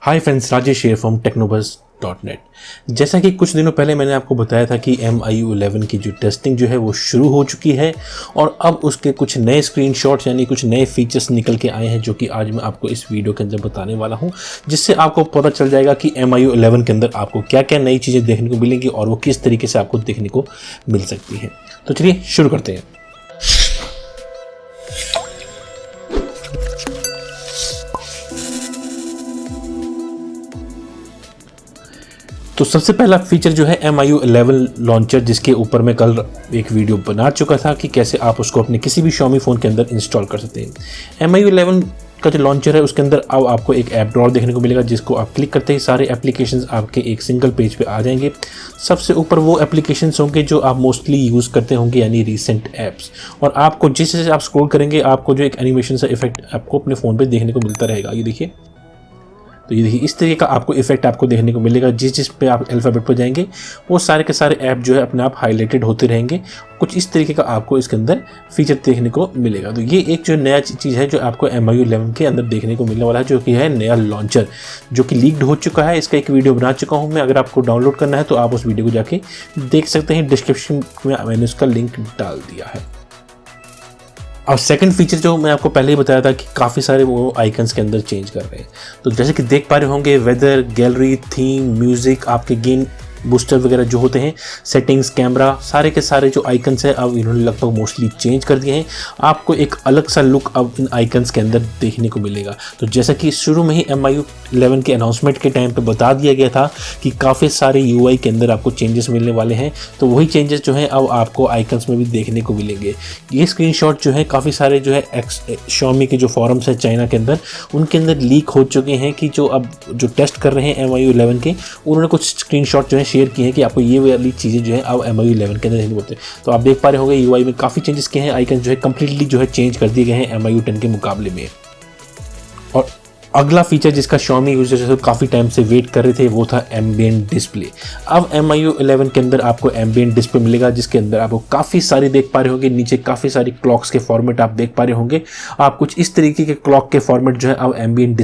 Hi friends, Rajesh here from technobuzz.net। जैसा कि कुछ दिनों पहले मैंने आपको बताया था कि MIU 11 की जो टेस्टिंग जो है वो शुरू हो चुकी है और अब उसके कुछ नए स्क्रीनशॉट्स यानी कुछ नए फीचर्स निकल के आए हैं जो कि आज मैं आपको इस वीडियो के अंदर बताने वाला हूं, जिससे आपको पता चल जाएगा कि MIU 11 के अंदर आपको क्या क्या नई चीज़ें देखने को मिलेंगी और वो किस तरीके से आपको देखने को मिल सकती है। तो चलिए शुरू करते हैं। तो सबसे पहला फीचर जो है MIU 11 लॉन्चर, जिसके ऊपर मैं कल एक वीडियो बना चुका था कि कैसे आप उसको अपने किसी भी Xiaomi फ़ोन के अंदर इंस्टॉल कर सकते हैं। MIU 11 का जो लॉन्चर है उसके अंदर अब आपको एक ऐप ड्रॉअर देखने को मिलेगा, जिसको आप क्लिक करते ही सारे एप्लीकेशंस आपके एक सिंगल पेज पे आ जाएंगे। सबसे ऊपर वो एप्लीकेशंस होंगे जो आप मोस्टली यूज़ करते होंगे यानी रीसेंट ऐप्स, और आपको जिस जैसे आप स्क्रॉल करेंगे आपको जो एक एनिमेशन सा इफेक्ट आपको अपने फ़ोन पर देखने को मिलता रहेगा। ये देखिए, तो ये देखिए इस तरीके का आपको इफेक्ट आपको देखने को मिलेगा। जिस पे आप अल्फ़ाबेट पर जाएंगे वो सारे के सारे ऐप जो है अपने आप हाईलाइटेड होते रहेंगे। कुछ इस तरीके का आपको इसके अंदर फीचर देखने को मिलेगा। तो ये एक जो नया चीज़ है जो आपको MIU 11 के अंदर देखने को मिलने वाला है, जो कि है नया लॉन्चर जो कि लीक्ड हो चुका है। इसका एक वीडियो बना चुका हूँ मैं, अगर आपको डाउनलोड करना है तो आप उस वीडियो को जाके देख सकते हैं। डिस्क्रिप्शन में मैंने उसका लिंक डाल दिया है। और सेकंड फीचर जो मैं आपको पहले ही बताया था कि काफ़ी सारे वो आइकन्स के अंदर चेंज कर रहे हैं। तो जैसे कि देख पा रहे होंगे, वेदर, गैलरी, थीम, म्यूज़िक, आपके गेम बूस्टर वगैरह जो होते हैं, सेटिंग्स, कैमरा, सारे के सारे जो आइकन्स हैं अब इन्होंने लगभग मोस्टली चेंज कर दिए हैं। आपको एक अलग सा लुक अब इन आइकन्स के अंदर देखने को मिलेगा। तो जैसा कि शुरू में ही MIU 11 के अनाउंसमेंट के टाइम पे बता दिया गया था कि काफ़ी सारे UI के अंदर आपको चेंजेस मिलने वाले हैं, तो वही चेंजेस जो हैं अब आपको आइकन्स में भी देखने को मिलेंगे। ये स्क्रीनशॉट जो है काफ़ी सारे जो है Xiaomi के जो फॉरम्स हैं चाइना के अंदर, उनके अंदर लीक हो चुके हैं कि जो अब जो टेस्ट कर रहे हैं MIU 11 के, उन्होंने कुछ स्क्रीनशॉट जो है शेयर किए हैं कि आपको ये वाली चीज़ें जो है अब MIU 11 के अंदर देखने को मिलते हैं। तो आप देख पा रहे होंगे UI में काफ़ी चेंजेस किए हैं। आइकन जो है कम्प्लीटली जो है चेंज कर दिए गए हैं MIU 10 के मुकाबले में। और अगला फीचर जिसका Xiaomi यूजर्स काफ़ी टाइम से वेट कर रहे थे वो था एम्बिएंट डिस्प्ले। अब MIU 11 के अंदर आपको एम्बिएंट डिस्प्ले मिलेगा, जिसके अंदर आपको काफ़ी सारी देख पा रहे होंगे, नीचे काफ़ी सारी क्लॉक्स के फॉर्मेट आप देख पा रहे होंगे। आप कुछ इस तरीके के क्लॉक के फॉर्मेट जो है अब एम्बिएंट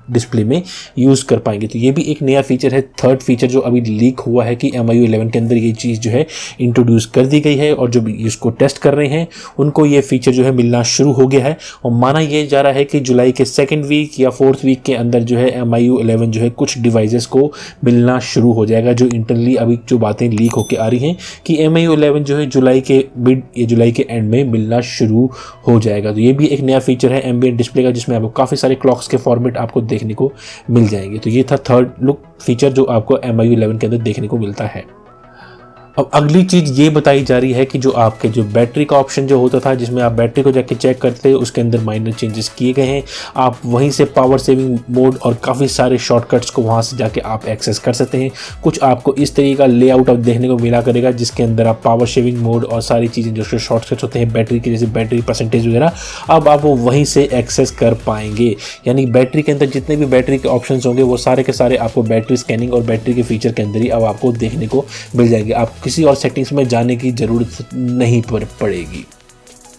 डिस्प्ले में यूज़ कर पाएंगे। तो ये भी एक नया फीचर है। थर्ड फीचर जो अभी लीक हुआ है कि MIU 11 के अंदर ये चीज़ जो है इंट्रोड्यूस कर दी गई है, और जो इसको टेस्ट कर रहे हैं उनको ये फीचर जो है मिलना शुरू हो गया है। और माना यह जा रहा है कि जुलाई के सेकेंड वीक या फोर्थ वीक के अंदर जो है MIU 11 जो है कुछ डिवाइसेस को मिलना शुरू हो जाएगा। जो इंटरनली अभी जो बातें लीक होके आ रही हैं कि MIU 11 जो है जुलाई के मिड या जुलाई के एंड में मिलना शुरू हो जाएगा। तो ये भी एक नया फीचर है एम्बिएंट डिस्प्ले का, जिसमें आपको काफ़ी सारे क्लॉक्स के फॉर्मेट आपको देखने को मिल जाएंगे। तो ये था थर्ड लुक फीचर जो आपको MIU 11 के अंदर देखने को मिलता है। अब अगली चीज़ ये बताई जा रही है कि जो आपके जो बैटरी का ऑप्शन जो होता था, जिसमें आप बैटरी को जाके चेक करते थे, उसके अंदर माइनर चेंजेस किए गए हैं। आप वहीं से पावर सेविंग मोड और काफ़ी सारे शॉर्टकट्स को वहाँ से जाके आप एक्सेस कर सकते हैं। कुछ आपको इस तरीके का लेआउट अब देखने को मिला करेगा, जिसके अंदर आप पावर सेविंग मोड और सारी चीज़ें जो शॉर्टकट्स होते हैं बैटरी के, जैसे बैटरी परसेंटेज वगैरह, अब आप वो वहीं से एक्सेस कर पाएंगे। यानी बैटरी के अंदर जितने भी बैटरी के ऑप्शन होंगे वो सारे के सारे आपको बैटरी स्कैनिंग और बैटरी के फीचर के अंदर ही अब आपको देखने को मिल जाएंगे। आप किसी और सेटिंग्स में जाने की ज़रूरत नहीं पड़ेगी।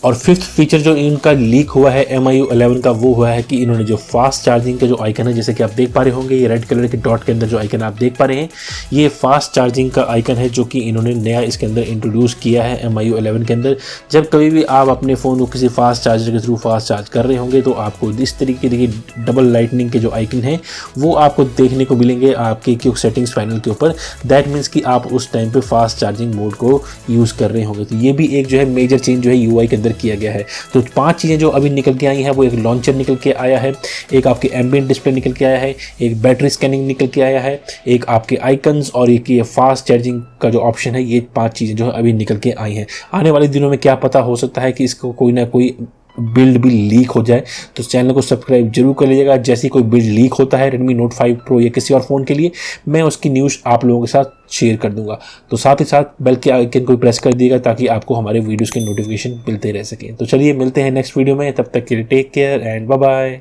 और फिफ्थ फीचर जो इनका लीक हुआ है MIU 11 का, वो हुआ है कि इन्होंने जो फास्ट चार्जिंग का जो आइकन है, जैसे कि आप देख पा रहे होंगे, ये रेड कलर के डॉट के अंदर जो आइकन आप देख पा रहे हैं, ये फास्ट चार्जिंग का आइकन है जो कि इन्होंने नया इसके अंदर इंट्रोड्यूस किया है MIU 11 के अंदर। जब कभी भी आप अपने फ़ोन को किसी फास्ट चार्जर के थ्रू फास्ट चार्ज कर रहे होंगे तो आपको इस तरीके देखिए डबल लाइटनिंग के जो आइकन है वो आपको देखने को मिलेंगे आपके क्यों सेटिंग्स पैनल के ऊपर। दैट मीन्स कि आप उस टाइम पर फास्ट चार्जिंग मोड को यूज़ कर रहे होंगे। तो ये भी एक जो है मेजर चेंज जो है UI के अंदर किया गया है। तो 5 चीज़ें जो अभी निकल के आई हैं, वो एक लॉन्चर निकल के आया है, एक आपके एम्बिएंट डिस्प्ले निकल के आया है, एक बैटरी स्कैनिंग निकल के आया है, एक आपके आइकन्स, और एक ये फास्ट चार्जिंग का जो ऑप्शन है। ये 5 चीज़ें जो है अभी निकल के आई हैं। आने वाले दिनों में क्या पता, हो सकता है कि इसको कोई ना कोई बिल्ड भी लीक हो जाए। तो चैनल को सब्सक्राइब जरूर कर लीजिएगा। जैसे ही कोई बिल्ड लीक होता है Redmi Note 5 Pro या किसी और फ़ोन के लिए, मैं उसकी न्यूज़ आप लोगों के साथ शेयर कर दूंगा। तो साथ ही साथ बेल के आइकन को प्रेस कर दिएगा ताकि आपको हमारे वीडियोज़ के नोटिफिकेशन मिलते रह सकें। तो चलिए मिलते हैं नेक्स्ट वीडियो में, तब तक के लिए take care and bye bye.